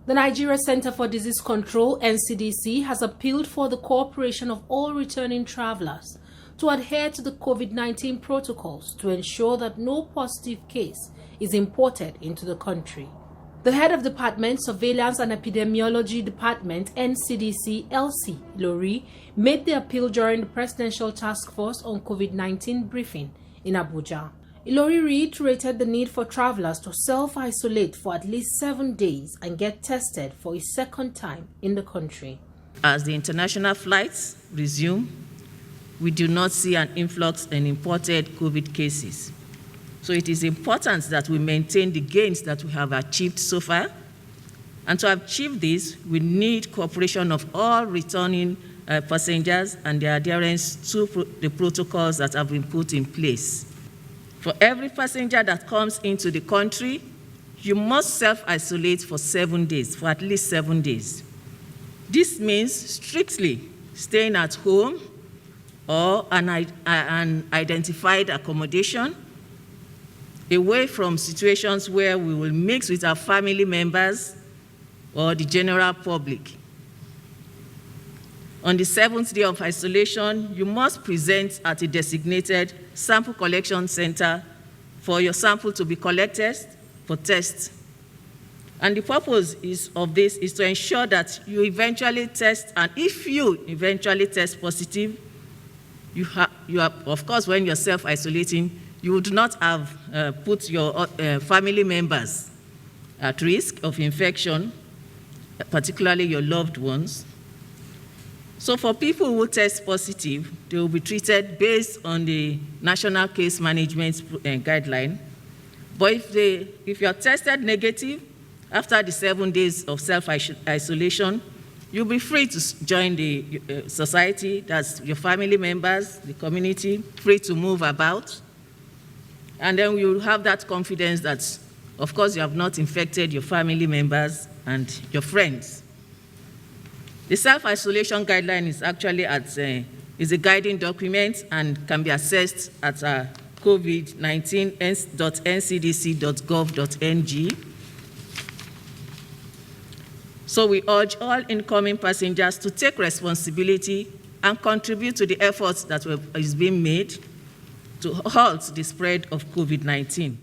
The Nigeria Center for Disease Control, NCDC, has appealed for the cooperation of all returning travelers to adhere to the COVID-19 protocols to ensure that no positive case is imported into the country. The head of Department Surveillance and Epidemiology Department, NCDC, LC Ilori, made the appeal during the Presidential Task Force on COVID-19 briefing in Abuja. Ilori reiterated the need for travelers to self-isolate for at least 7 days and get tested for a second time in the country. As the international flights resume, we do not see an influx in imported COVID cases. So it is important that we maintain the gains that we have achieved so far. And to achieve this, we need cooperation of all returning passengers and their adherence to the protocols that have been put in place. For every passenger that comes into the country, you must self-isolate for 7 days, for at least 7 days. This means strictly staying at home or an identified accommodation, away from situations where we will mix with our family members or the general public. On the 7th day of isolation, you must present at a designated sample collection center for your sample to be collected for tests. And the purpose of this is to ensure that you eventually test, and if you eventually test positive, you are, of course, when you're self-isolating, you would not have put your family members at risk of infection, particularly your loved ones. So for people who test positive, they will be treated based on the National Case Management Guideline. But if you are tested negative after the 7 days of self-isolation, you'll be free to join the society, that's your family members, the community, free to move about. And then you'll have that confidence that, of course, you have not infected your family members and your friends. The self-isolation guideline is actually is a guiding document and can be accessed at covid19.ncdc.gov.ng. So we urge all incoming passengers to take responsibility and contribute to the efforts that is being made to halt the spread of COVID-19.